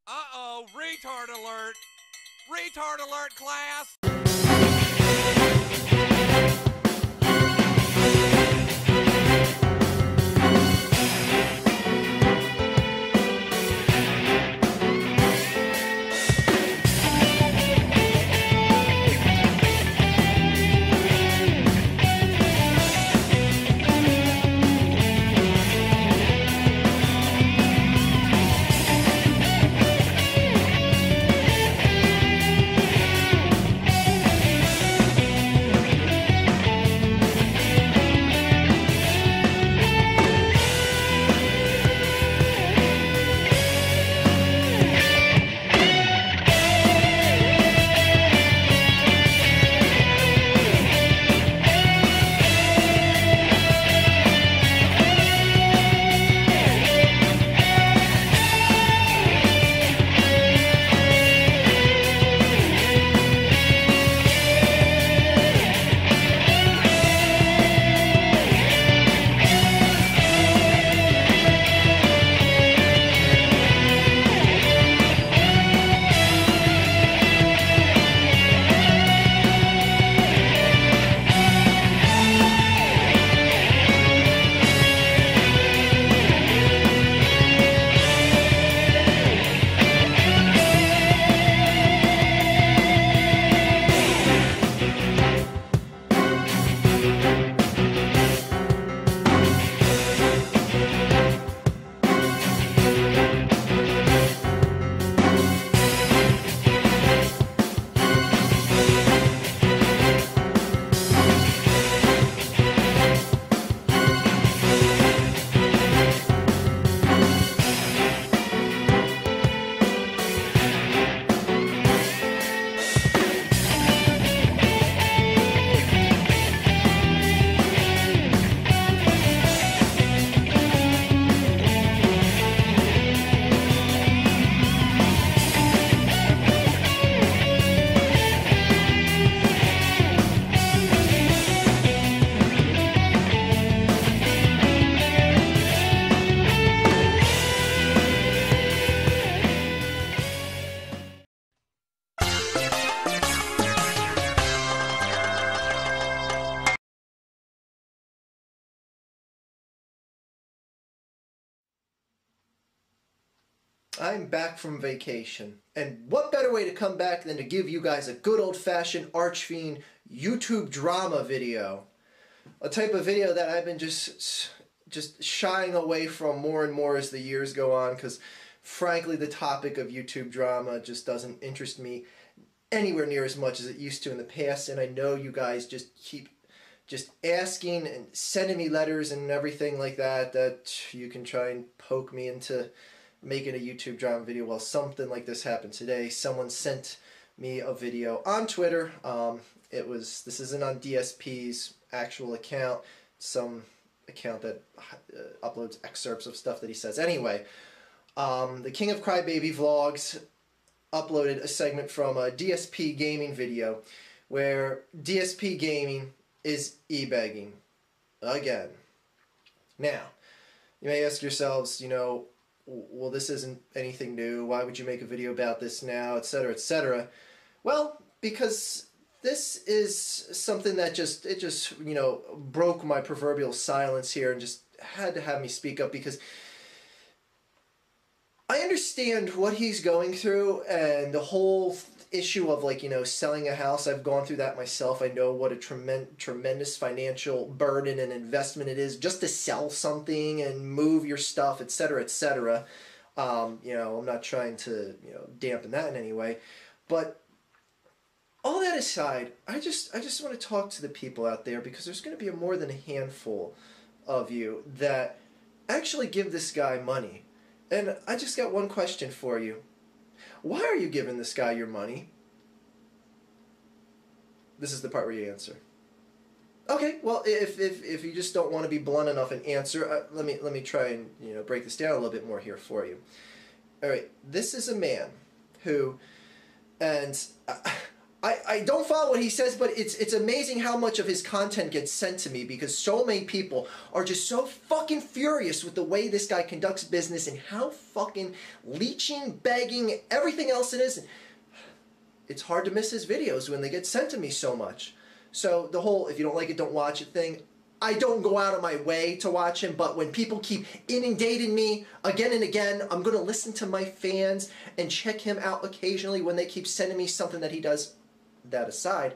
Uh-oh, retard alert! Retard alert, class! I'm back from vacation, and what better way to come back than to give you guys a good old-fashioned Archfiend YouTube drama video. A type of video that I've been just shying away from more and more as the years go on, because frankly the topic of YouTube drama just doesn't interest me anywhere near as much as it used to in the past, and I know you guys just keep asking and sending me letters and everything like that, that you can try and poke me into making a YouTube drama video. Well, something like this happened today. Someone sent me a video on Twitter. This isn't on DSP's actual account, some account that uploads excerpts of stuff that he says. Anyway, the King of Crybaby Vlogs uploaded a segment from a DSP gaming video where DSP gaming is e-begging again. Now, you may ask yourselves, you know, well, this isn't anything new. Why would you make a video about this now, etc., etc.? Well, because this is something that just you know, broke my proverbial silence here and just had to have me speak up, because I understand what he's going through and the whole issue of, like, you know, selling a house. I've gone through that myself. I know what a tremendous financial burden and investment it is just to sell something and move your stuff, etc., etc. You know, I'm not trying to, you know, dampen that in any way, but all that aside, I just want to talk to the people out there, because there's going to be more than a handful of you that actually give this guy money. And I just got one question for you. Why are you giving this guy your money? This is the part where you answer. Okay, well, if you just don't want to be blunt enough and answer, let me try and break this down a little bit more here for you. All right, this is a man who, and I don't follow what he says, but it's amazing how much of his content gets sent to me, because so many people are just so fucking furious with the way this guy conducts business and how fucking leeching, begging, everything else it is. It's hard to miss his videos when they get sent to me so much. So the whole if you don't like it, don't watch it thing, I don't go out of my way to watch him, but when people keep inundating me again and again, I'm going to listen to my fans and check him out occasionally when they keep sending me something that he does. That aside,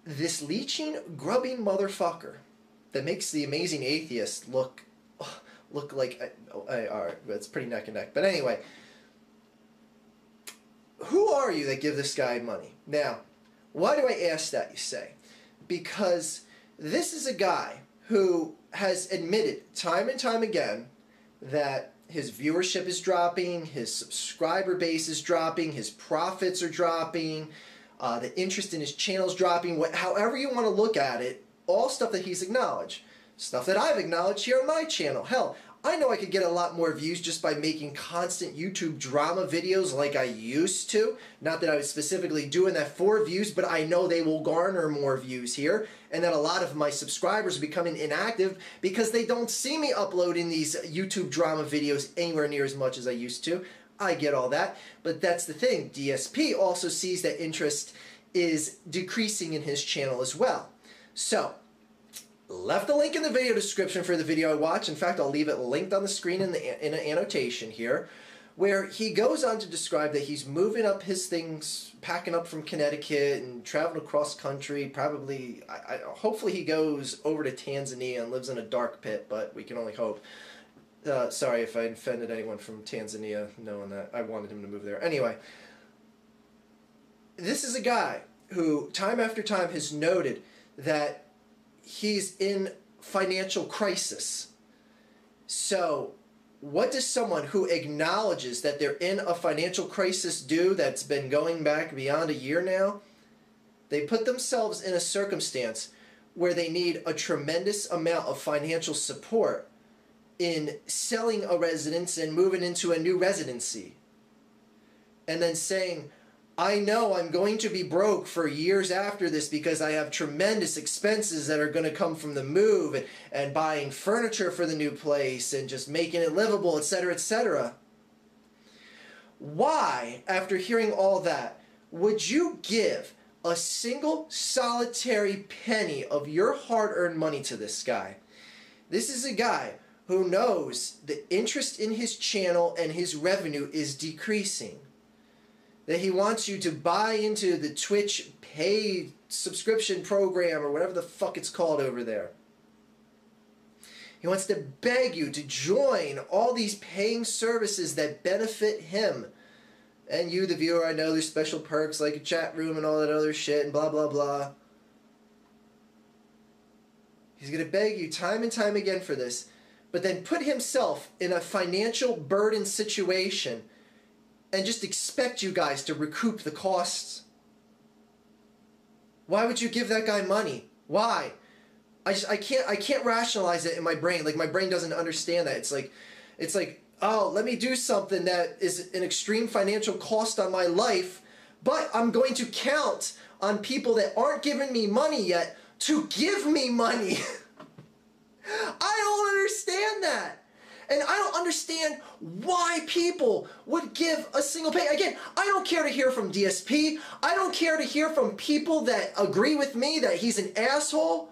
this leeching, grubbing motherfucker that makes the amazing atheist look like, alright, it's pretty neck and neck. But anyway, who are you that give this guy money? Now, why do I ask that, you say? Because this is a guy who has admitted time and time again that his viewership is dropping, his subscriber base is dropping, his profits are dropping, the interest in his channel is dropping, however you want to look at it, all stuff that he's acknowledged. Stuff that I've acknowledged here on my channel. Hell, I know I could get a lot more views just by making constant YouTube drama videos like I used to. Not that I was specifically doing that for views, but I know they will garner more views here. And that a lot of my subscribers are becoming inactive because they don't see me uploading these YouTube drama videos anywhere near as much as I used to. I get all that. But that's the thing. DSP also sees that interest is decreasing in his channel as well. So, left a link in the video description for the video I watched. In fact, I'll leave it linked on the screen in an annotation here, where he goes on to describe that he's moving up his things, packing up from Connecticut and traveling across country. Probably, hopefully he goes over to Tanzania and lives in a dark pit, but we can only hope. Sorry if I offended anyone from Tanzania knowing that. I wanted him to move there. Anyway, this is a guy who time after time has noted that he's in financial crisis. So, what does someone who acknowledges that they're in a financial crisis do that's been going back beyond a year now? They put themselves in a circumstance where they need a tremendous amount of financial support in selling a residence and moving into a new residency. And then saying, I know I'm going to be broke for years after this because I have tremendous expenses that are going to come from the move and buying furniture for the new place and just making it livable, etc., etc. Why, after hearing all that, would you give a single solitary penny of your hard-earned money to this guy? This is a guy who knows the interest in his channel and his revenue is decreasing. That he wants you to buy into the Twitch paid subscription program or whatever the fuck it's called over there. He wants to beg you to join all these paying services that benefit him. And you, the viewer, I know there's special perks like a chat room and all that other shit and blah, blah, blah. He's going to beg you time and time again for this, but then put himself in a financial burden situation and just expect you guys to recoup the costs. Why would you give that guy money? Why? I can't rationalize it in my brain. Like, my brain doesn't understand that. It's like, oh, let me do something that is an extreme financial cost on my life, but I'm going to count on people that aren't giving me money yet to give me money. I don't understand that. And I don't understand why people would give a single penny. Again, I don't care to hear from DSP. I don't care to hear from people that agree with me that he's an asshole.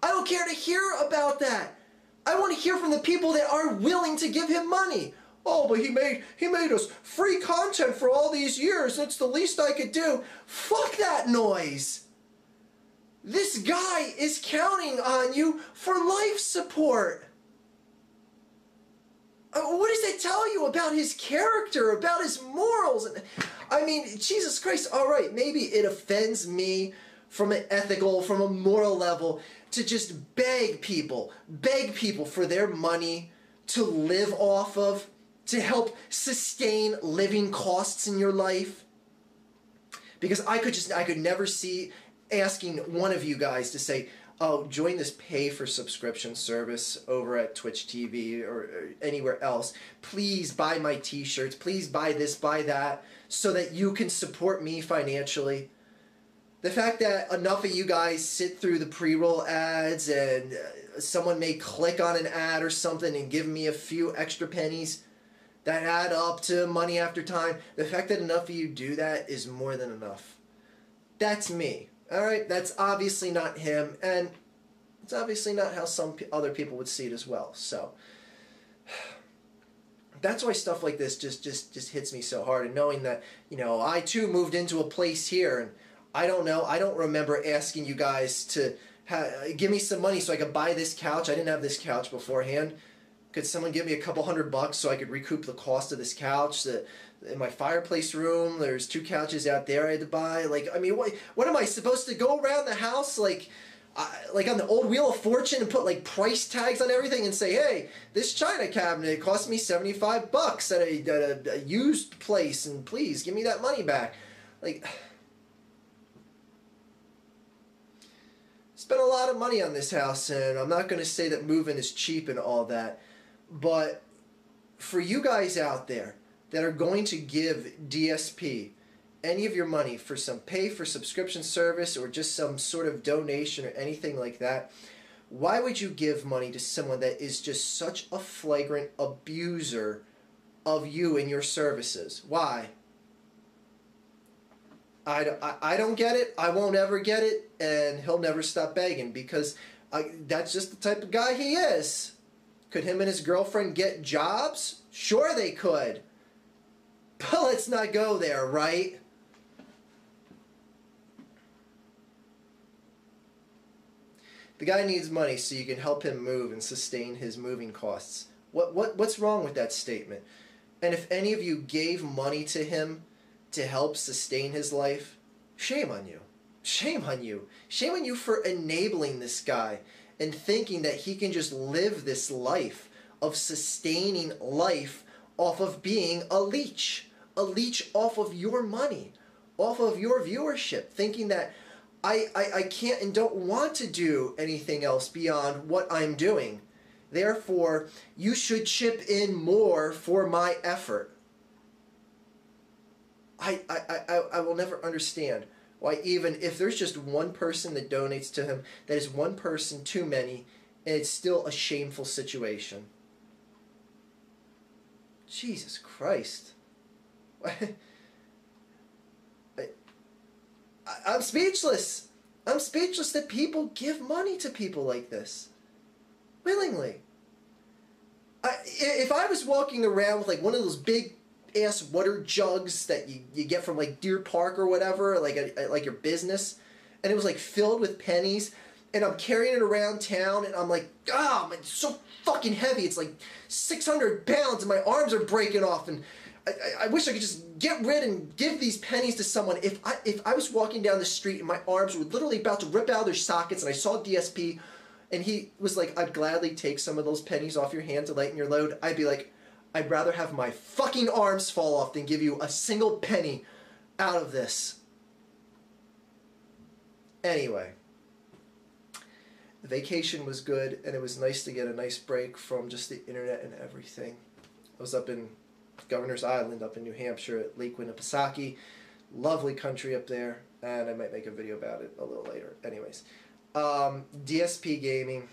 I don't care to hear about that. I want to hear from the people that are willing to give him money. Oh, but he made us free content for all these years. That's the least I could do. Fuck that noise. This guy is counting on you for life support. What does that tell you about his character, about his morals? I mean, Jesus Christ, all right, maybe it offends me from an ethical, from a moral level, to just beg people for their money to live off of, to help sustain living costs in your life. Because I could never see asking one of you guys to say, oh, join this pay for subscription service over at Twitch TV or anywhere else. Please buy my t-shirts. Please buy this, buy that, so that you can support me financially. The fact that enough of you guys sit through the pre-roll ads and someone may click on an ad or something and give me a few extra pennies that add up to money after time. The fact that enough of you do that is more than enough. That's me. Alright, that's obviously not him, and it's obviously not how some other people would see it as well. So, that's why stuff like this just hits me so hard. And knowing that, you know, I too moved into a place here, and I don't remember asking you guys to give me some money so I could buy this couch. I didn't have this couch beforehand. Could someone give me a couple $100 so I could recoup the cost of this couch? In my fireplace room, there's 2 couches out there I had to buy. Like, I mean, what am I supposed to go around the house like on the old Wheel of Fortune and put like price tags on everything and say, hey, this china cabinet cost me $75 at a used place, and please give me that money back. Like, spent a lot of money on this house, and I'm not going to say that moving is cheap and all that, but for you guys out there that are going to give DSP any of your money for some pay for subscription service or just some sort of donation or anything like that, why would you give money to someone that is just such a flagrant abuser of you and your services? Why? I don't get it. I won't ever get it, and he'll never stop begging because that's just the type of guy he is. Could him and his girlfriend get jobs? Sure they could. But let's not go there, right? The guy needs money so you can help him move and sustain his moving costs. What's wrong with that statement? And if any of you gave money to him to help sustain his life, shame on you. Shame on you. Shame on you for enabling this guy and thinking that he can just live this life of sustaining life off of being a leech off of your money, off of your viewership, thinking that I can't and don't want to do anything else beyond what I'm doing. Therefore, you should chip in more for my effort. I will never understand why, even if there's just one person that donates to him, that is one person too many, and it's still a shameful situation. Jesus Christ. I'm speechless. I'm speechless that people give money to people like this. Willingly. If I was walking around with like one of those big ass water jugs that you get from like Deer Park or whatever, like your business, and it was like filled with pennies, and I'm carrying it around town, and I'm like, oh, it's so fucking heavy. It's like 600 pounds, and my arms are breaking off, and I wish I could just get rid and give these pennies to someone. If I was walking down the street and my arms were literally about to rip out of their sockets, and I saw DSP, and he was like, I'd gladly take some of those pennies off your hand to lighten your load, I'd be like, I'd rather have my fucking arms fall off than give you a single penny out of this. Anyway, the vacation was good, and it was nice to get a nice break from just the internet and everything. I was up in Governor's Island, up in New Hampshire at Lake Winnipesaukee. Lovely country up there, and I might make a video about it a little later. Anyways, DSP Gaming.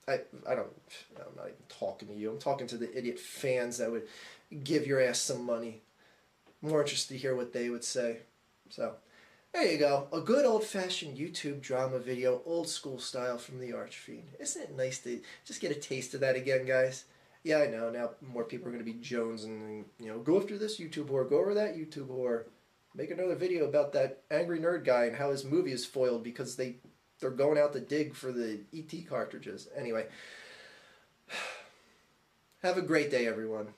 I'm not even talking to you. I'm talking to the idiot fans that would give your ass some money. More interested to hear what they would say. So, there you go. A good old-fashioned YouTube drama video, old school style from the Archfiend. Isn't it nice to just get a taste of that again, guys? Yeah, I know. Now more people are going to be Jones and, you know, go after this YouTube whore, go over that YouTube whore. Make another video about that angry nerd guy and how his movie is foiled because they're going out to dig for the ET cartridges. Anyway, Have a great day, everyone.